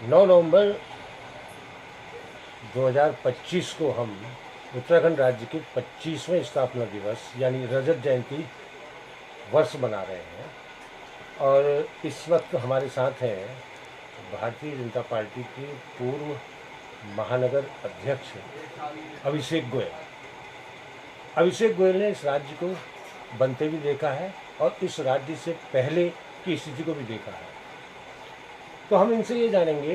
9 नवंबर 2025 को हम उत्तराखंड राज्य के 25वें स्थापना दिवस यानी रजत जयंती वर्ष मना रहे हैं। और इस वक्त हमारे साथ हैं भारतीय जनता पार्टी के पूर्व महानगर अध्यक्ष अभिषेक गोयल। अभिषेक गोयल ने इस राज्य को बनते भी देखा है और इस राज्य से पहले की स्थिति को भी देखा है। तो हम इनसे ये जानेंगे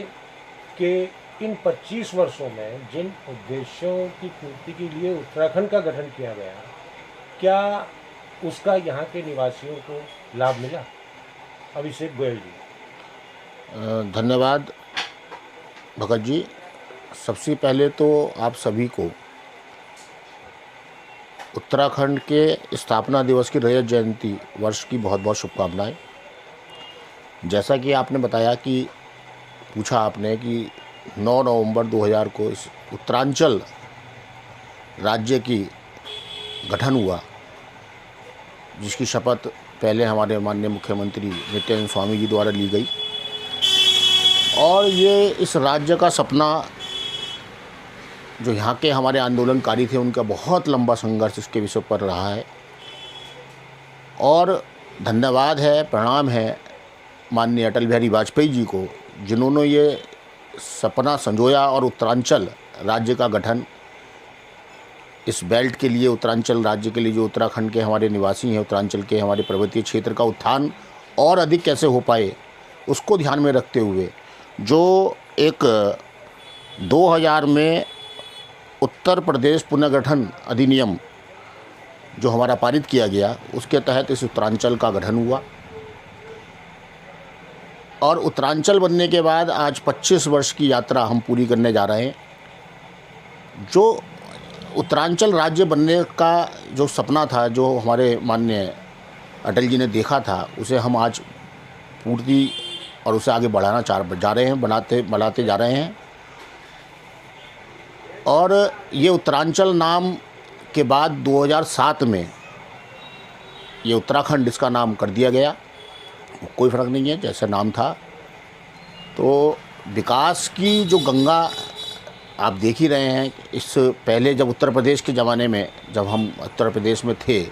कि इन 25 वर्षों में जिन उद्देश्यों की पूर्ति के लिए उत्तराखंड का गठन किया गया, क्या उसका यहाँ के निवासियों को लाभ मिला? अभिषेक गोयल जी। धन्यवाद भगत जी। सबसे पहले तो आप सभी को उत्तराखंड के स्थापना दिवस की रजत जयंती वर्ष की बहुत बहुत शुभकामनाएं। जैसा कि आपने बताया कि पूछा आपने कि 9 नवंबर 2000 को इस उत्तरांचल राज्य की गठन हुआ, जिसकी शपथ पहले हमारे माननीय मुख्यमंत्री नित्यानंद स्वामी जी द्वारा ली गई। और ये इस राज्य का सपना, जो यहाँ के हमारे आंदोलनकारी थे, उनका बहुत लंबा संघर्ष इसके विषय पर रहा है। और धन्यवाद है, प्रणाम है माननीय अटल बिहारी वाजपेयी जी को, जिन्होंने ये सपना संजोया और उत्तरांचल राज्य का गठन इस बेल्ट के लिए, उत्तरांचल राज्य के लिए, जो उत्तराखंड के हमारे निवासी हैं, उत्तरांचल के हमारे पर्वतीय क्षेत्र का उत्थान और अधिक कैसे हो पाए, उसको ध्यान में रखते हुए जो एक 2000 में उत्तर प्रदेश पुनर्गठन अधिनियम जो हमारा पारित किया गया, उसके तहत इस उत्तरांचल का गठन हुआ। और उत्तरांचल बनने के बाद आज 25 वर्ष की यात्रा हम पूरी करने जा रहे हैं। जो उत्तरांचल राज्य बनने का जो सपना था, जो हमारे माननीय अटल जी ने देखा था, उसे हम आज पूर्ति और उसे आगे बढ़ाना जा रहे हैं, बढ़ाते जा रहे हैं। और ये उत्तरांचल नाम के बाद 2007 में ये उत्तराखंड इसका नाम कर दिया गया। कोई फ़र्क नहीं है, जैसा नाम था। तो विकास की जो गंगा आप देख ही रहे हैं। इस पहले जब उत्तर प्रदेश के ज़माने में, जब हम उत्तर प्रदेश में थे,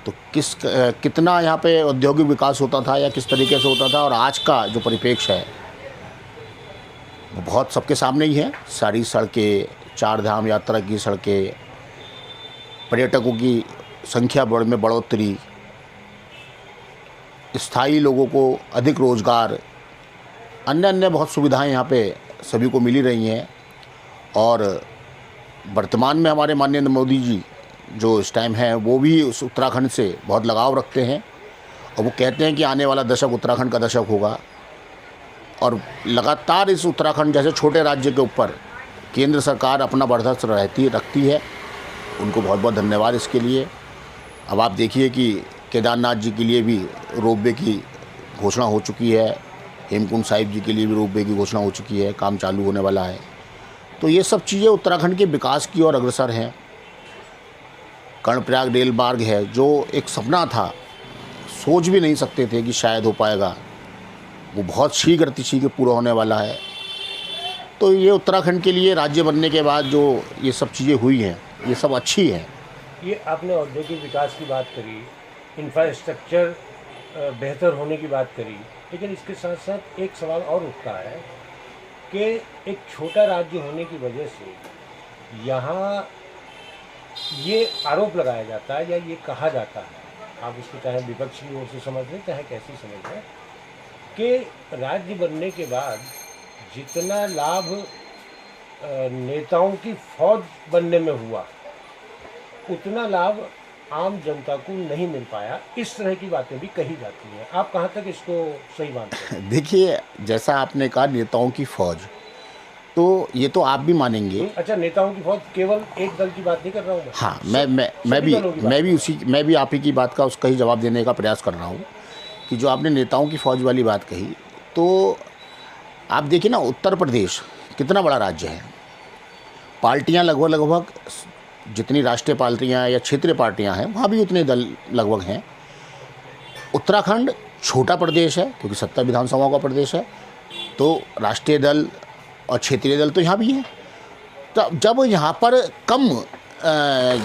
तो कितना यहाँ पे औद्योगिक विकास होता था या किस तरीके से होता था, और आज का जो परिप्रेक्ष्य है वो बहुत सबके सामने ही है। सारी सड़कें, 4 धाम यात्रा की सड़कें, पर्यटकों की संख्या में बढ़ोतरी, स्थायी लोगों को अधिक रोज़गार, अन्य बहुत सुविधाएं यहाँ पे सभी को मिली रही हैं। और वर्तमान में हमारे माननीय मोदी जी जो इस टाइम है, वो भी उस उत्तराखंड से बहुत लगाव रखते हैं और वो कहते हैं कि आने वाला दशक उत्तराखंड का दशक होगा। और लगातार इस उत्तराखंड जैसे छोटे राज्य के ऊपर केंद्र सरकार अपना वर्चस्व रखती है। उनको बहुत बहुत धन्यवाद इसके लिए। अब आप देखिए कि केदारनाथ जी के लिए भी रोपवे की घोषणा हो चुकी है, हेमकुंड साहिब जी के लिए भी रोपवे की घोषणा हो चुकी है, काम चालू होने वाला है। तो ये सब चीज़ें उत्तराखंड के विकास की ओर अग्रसर हैं। कर्णप्रयाग रेल मार्ग है, जो एक सपना था, सोच भी नहीं सकते थे कि शायद हो पाएगा, वो बहुत शीघ्र पूरा होने वाला है। तो ये उत्तराखंड के लिए राज्य बनने के बाद जो ये सब चीज़ें हुई हैं, ये सब अच्छी हैं। ये आपने औद्योगिक विकास की बात करी, इंफ्रास्ट्रक्चर बेहतर होने की बात करी, लेकिन इसके साथ साथ एक सवाल और उठता है कि एक छोटा राज्य होने की वजह से यहाँ ये आरोप लगाया जाता है या ये कहा जाता है, आप इसको चाहे विपक्ष की ओर से समझ लें चाहे कैसी समझ लें, कि राज्य बनने के बाद जितना लाभ नेताओं की फौज बनने में हुआ, उतना लाभ आम जनता को नहीं मिल पाया। इस तरह की बातें भी कही जाती हैं। आप कहाँ तक इसको सही मानते हैं? देखिए, जैसा आपने कहा नेताओं की फौज, तो ये तो आप भी मानेंगे। अच्छा, नेताओं की फौज, केवल एक दल की बात नहीं कर रहा हूँ मैं। हाँ, मैं भी आप ही की बात का उसका ही जवाब देने का प्रयास कर रहा हूँ कि जो आपने नेताओं की फौज वाली बात कही, तो आप देखिए ना, उत्तर प्रदेश कितना बड़ा राज्य है। पार्टियाँ लगभग जितनी राष्ट्रीय पार्टियाँ या क्षेत्रीय पार्टियाँ हैं, वहाँ भी उतने दल लगभग हैं। उत्तराखंड छोटा प्रदेश है क्योंकि 70 विधानसभाओं का प्रदेश है, तो राष्ट्रीय दल और क्षेत्रीय दल तो यहाँ भी हैं। तो जब यहाँ पर कम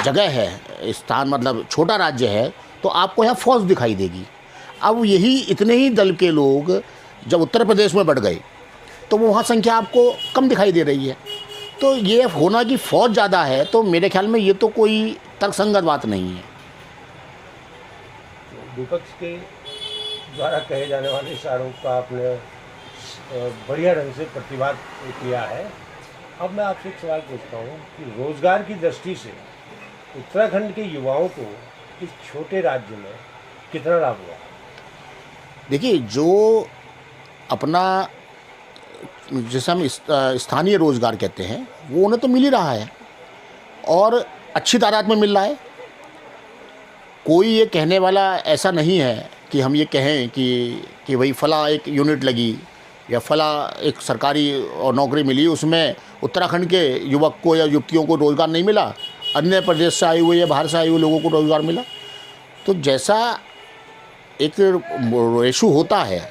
जगह है, स्थान मतलब छोटा राज्य है, तो आपको यहाँ फौज दिखाई देगी। अब यही इतने ही दल के लोग जब उत्तर प्रदेश में बढ़ गए तो वो वहाँ संख्या आपको कम दिखाई दे रही है। तो ये होना कि फौज ज़्यादा है, तो मेरे ख्याल में ये तो कोई तर्कसंगत बात नहीं है। विपक्ष के द्वारा कहे जाने वाले इस आरोप का आपने बढ़िया ढंग से प्रतिवाद किया है। अब मैं आपसे एक सवाल पूछता हूँ कि रोजगार की दृष्टि से उत्तराखंड के युवाओं को इस छोटे राज्य में कितना लाभ हुआ? देखिए, जो अपना जैसे हम स्थानीय रोजगार कहते हैं वो उन्हें तो मिल ही रहा है और अच्छी तादाद में मिल रहा है। कोई ये कहने वाला ऐसा नहीं है कि हम ये कहें कि भाई फला एक यूनिट लगी या फला एक सरकारी और नौकरी मिली, उसमें उत्तराखंड के युवक को या युवतियों को रोज़गार नहीं मिला, अन्य प्रदेश से आए हुए या बाहर से आए हुए लोगों को रोज़गार मिला। तो जैसा एक रेशो होता है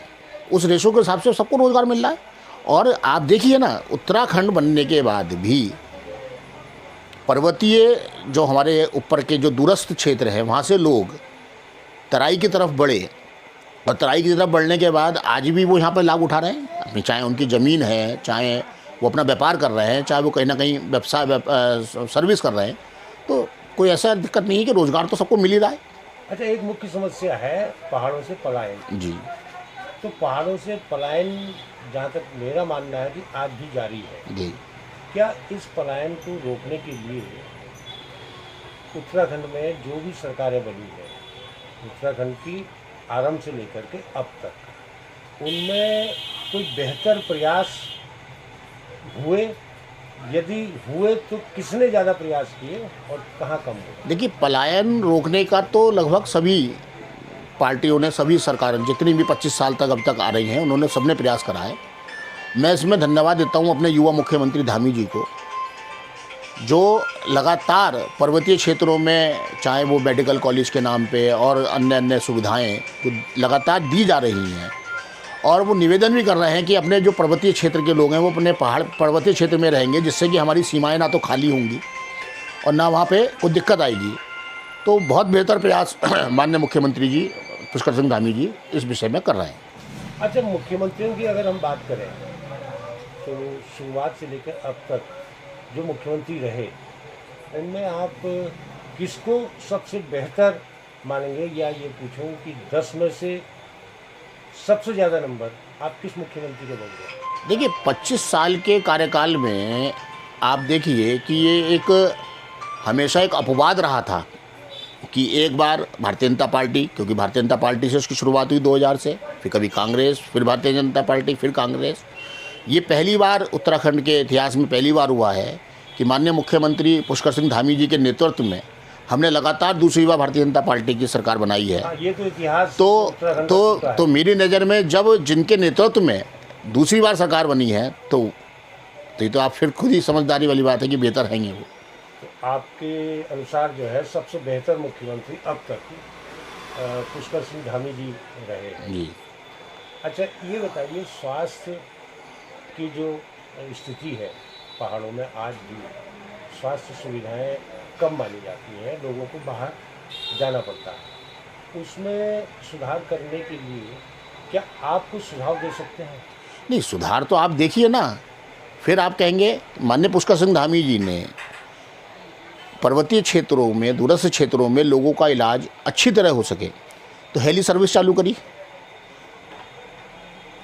उस रेशो के हिसाब से सबको रोज़गार मिल रहा है। और आप देखिए ना, उत्तराखंड बनने के बाद भी पर्वतीय जो हमारे ऊपर के जो दूरस्थ क्षेत्र हैं वहाँ से लोग तराई की तरफ बढ़े, और तराई की तरफ बढ़ने के बाद आज भी वो यहाँ पर लाभ उठा रहे हैं अपनी, चाहे उनकी ज़मीन है, चाहे वो अपना व्यापार कर रहे हैं, चाहे वो कहीं ना कहीं व्यवसाय सर्विस कर रहे हैं। तो कोई ऐसा दिक्कत नहीं है कि रोज़गार तो सबको मिल ही रहा है। अच्छा, एक मुख्य समस्या है पहाड़ों से पलायन। जी। तो पहाड़ों से पलायन जहाँ तक मेरा मानना है कि आज भी जारी है। जी। क्या इस पलायन को रोकने के लिए उत्तराखंड में जो भी सरकारें बनी है, उत्तराखंड की आरंभ से लेकर के अब तक, उनमें कोई बेहतर प्रयास हुए? यदि हुए तो किसने ज़्यादा प्रयास किए और कहाँ कम हुए? देखिए, पलायन रोकने का तो लगभग सभी पार्टियों ने, सभी सरकारें जितनी भी 25 साल तक अब तक आ रही हैं, उन्होंने सबने प्रयास करा है। मैं इसमें धन्यवाद देता हूं अपने युवा मुख्यमंत्री धामी जी को, जो लगातार पर्वतीय क्षेत्रों में, चाहे वो मेडिकल कॉलेज के नाम पे और अन्य अन्य सुविधाएं जो लगातार दी जा रही हैं, और वो निवेदन भी कर रहे हैं कि अपने जो पर्वतीय क्षेत्र के लोग हैं वो अपने पर्वतीय क्षेत्र में रहेंगे, जिससे कि हमारी सीमाएं ना तो खाली होंगी और ना वहाँ पे कोई दिक्कत आएगी। तो बहुत बेहतर प्रयास माननीय मुख्यमंत्री जी पुष्कर सिंह धामी जी इस विषय में कर रहे हैं। अच्छा, मुख्यमंत्रियों की अगर हम बात करें तो शुरुआत से लेकर अब तक जो मुख्यमंत्री रहे, उनमें आप किसको सबसे बेहतर मानेंगे, या ये पूछूं कि 10 में से सबसे ज़्यादा नंबर आप किस मुख्यमंत्री के देंगे? देखिए, 25 साल के कार्यकाल में आप देखिए कि ये एक हमेशा एक अपवाद रहा था कि एक बार भारतीय जनता पार्टी, क्योंकि भारतीय जनता पार्टी से उसकी शुरुआत हुई 2000 से, फिर कभी कांग्रेस, फिर भारतीय जनता पार्टी, फिर कांग्रेस। ये पहली बार उत्तराखंड के इतिहास में पहली बार हुआ है कि माननीय मुख्यमंत्री पुष्कर सिंह धामी जी के नेतृत्व में हमने लगातार दूसरी बार भारतीय जनता पार्टी की सरकार बनाई है। ये तो इतिहास तो मेरी नज़र में जब जिनके नेतृत्व में दूसरी बार सरकार बनी है तो ये तो आप फिर खुद ही समझदारी वाली बात है कि बेहतर हैंगे वो। तो आपके अनुसार जो है सबसे बेहतर मुख्यमंत्री अब तक पुष्कर सिंह धामी जी रहे जी। अच्छा, ये बताइए, स्वास्थ्य की जो स्थिति है पहाड़ों में, आज भी स्वास्थ्य सुविधाएं कम मानी जाती हैं, लोगों को बाहर जाना पड़ता है। उसमें सुधार करने के लिए क्या आप कुछ सुझाव दे सकते हैं? नहीं, सुधार तो आप देखिए ना, फिर आप कहेंगे माननीय पुष्कर सिंह धामी जी ने पर्वतीय क्षेत्रों में, दूरस्थ क्षेत्रों में लोगों का इलाज अच्छी तरह हो सके तो हेली सर्विस चालू करी।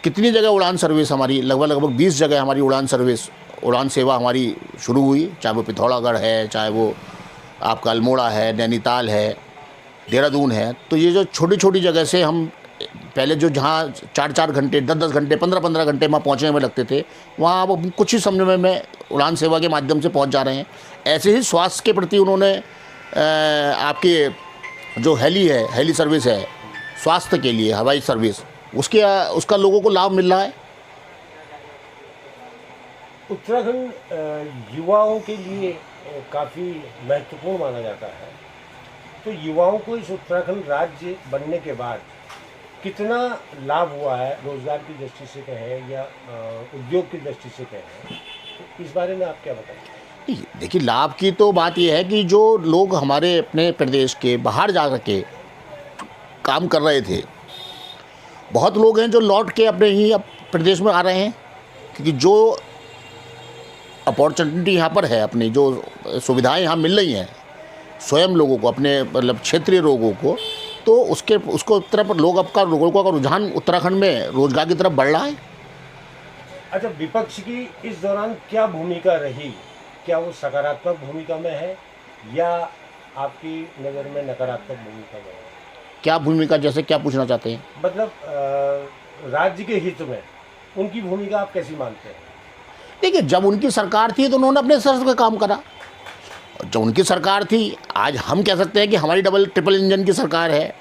कितनी जगह उड़ान सर्विस हमारी, लगभग 20 जगह हमारी उड़ान सेवा हमारी शुरू हुई, चाहे वो पिथौरागढ़ है, चाहे वो आपका अल्मोड़ा है, नैनीताल है, देहरादून है। तो ये जो छोटी छोटी जगह से हम पहले जो जहाँ 4-4 घंटे, 10-10 घंटे, 15-15 घंटे वहाँ पहुँचने में लगते थे, वहाँ अब कुछ ही समय में उड़ान सेवा के माध्यम से पहुँच जा रहे हैं। ऐसे ही स्वास्थ्य के प्रति उन्होंने आपके जो हेली सर्विस है स्वास्थ्य के लिए, हवाई सर्विस, उसका लोगों को लाभ मिल रहा है। उत्तराखंड युवाओं के लिए काफ़ी महत्वपूर्ण माना जाता है। तो युवाओं को इस उत्तराखंड राज्य बनने के बाद कितना लाभ हुआ है रोजगार की दृष्टि से कहें या उद्योग की दृष्टि से कहें, तो इस बारे में आप क्या बताएंगे? देखिए, लाभ की तो बात यह है कि जो लोग हमारे अपने प्रदेश के बाहर जा के काम कर रहे थे, बहुत लोग हैं जो लौट के अपने ही अब प्रदेश में आ रहे हैं, क्योंकि जो अपॉर्चुनिटी यहाँ पर है, अपनी जो सुविधाएं यहाँ मिल रही हैं स्वयं लोगों को, अपने मतलब क्षेत्रीय लोगों को, तो उसको तरफ लोगों का रुझान उत्तराखंड में रोजगार की तरफ बढ़ रहा है। अच्छा, विपक्ष की इस दौरान क्या भूमिका रही? क्या वो सकारात्मक भूमिका में है या आपकी नज़र में नकारात्मक भूमिका में है? क्या भूमिका, जैसे क्या पूछना चाहते हैं? मतलब राज्य के हित में उनकी भूमिका आप कैसी मानते हैं? देखिए, जब उनकी सरकार थी तो उन्होंने अपने स्तर का काम करा। जब उनकी सरकार थी, आज हम कह सकते हैं कि हमारी ट्रिपल इंजन की सरकार है,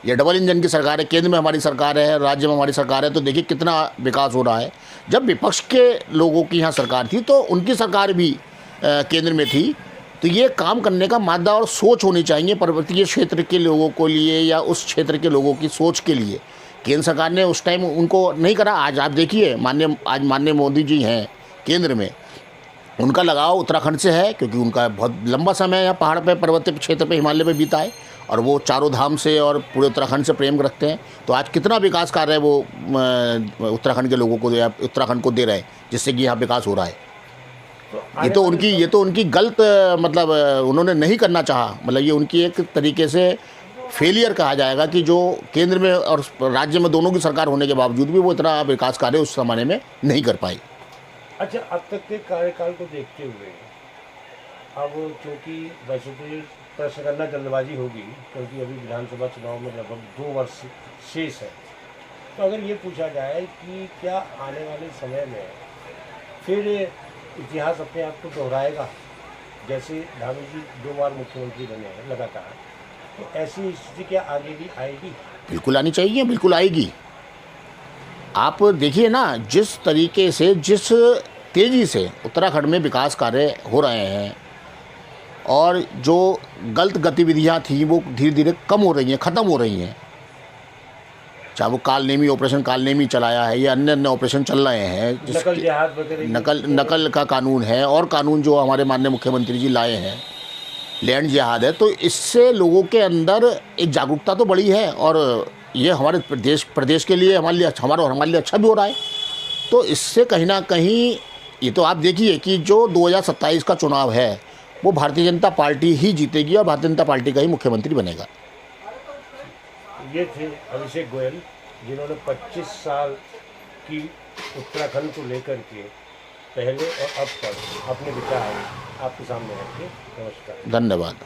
ये डबल इंजन की सरकार है, केंद्र में हमारी सरकार है, राज्य में हमारी सरकार है, तो देखिए कितना विकास हो रहा है। जब विपक्ष के लोगों की यहाँ सरकार थी तो उनकी सरकार भी केंद्र में थी, तो ये काम करने का मादा और सोच होनी चाहिए पर्वतीय क्षेत्र के लोगों को लिए या उस क्षेत्र के लोगों की सोच के लिए। केंद्र सरकार ने उस टाइम उनको नहीं करा। आज आप देखिए, माननीय मोदी जी हैं केंद्र में, उनका लगाव उत्तराखंड से है, क्योंकि उनका बहुत लंबा समय यहाँ पहाड़ पे, पर्वतीय क्षेत्र पे, हिमालय पे बीता है, और वो चारों धाम से और पूरे उत्तराखंड से प्रेम रखते हैं। तो आज कितना विकास कार्य वो उत्तराखंड के लोगों को या उत्तराखंड को दे रहे हैं, जिससे कि यहाँ विकास हो रहा है। ये तो उनकी गलत, मतलब उन्होंने नहीं करना चाहा, मतलब ये उनकी एक तरीके से फेलियर कहा जाएगा कि जो केंद्र में और राज्य में दोनों की सरकार होने के बावजूद भी वो इतना विकास कार्य उस जमाने में नहीं कर पाई। अच्छा, अब तक के कार्यकाल को देखते हुए अब क्योंकि वैसे तो ये प्रश्न करना जल्दबाजी होगी, क्योंकि अभी विधानसभा चुनाव में लगभग 2 वर्ष शेष है, तो अगर ये पूछा जाए कि क्या आने वाले समय में फिर इतिहास अपने आप को दोहराएगा? जैसे धामी जी 2 बार मुख्यमंत्री बने हैं लगातार, तो ऐसी स्थिति क्या आगे भी आएगी? बिल्कुल आनी चाहिए, बिल्कुल आएगी। आप देखिए ना, जिस तरीके से, जिस तेज़ी से उत्तराखंड में विकास कार्य हो रहे हैं और जो गलत गतिविधियां थी वो धीरे धीरे कम हो रही हैं, ख़त्म हो रही हैं। चाहे वो ऑपरेशन कालनेमी चलाया है या अन्य ऑपरेशन चल रहे हैं, नकल जिहाद वगैरह, नकल का कानून है, और कानून जो हमारे माननीय मुख्यमंत्री जी लाए हैं, लैंड जिहाद है, तो इससे लोगों के अंदर एक जागरूकता तो बढ़ी है, और ये हमारे प्रदेश के लिए, हमारे लिए अच्छा भी हो रहा है। तो इससे कहीं ना कहीं ये तो आप देखिए कि जो 2027 का चुनाव है वो भारतीय जनता पार्टी ही जीतेगी और भारतीय जनता पार्टी का ही मुख्यमंत्री बनेगा। ये थे अभिषेक गोयल, जिन्होंने 25 साल की उत्तराखंड को लेकर के पहले और अब तक अपने विचार आपके सामने रखे। नमस्कार। धन्यवाद।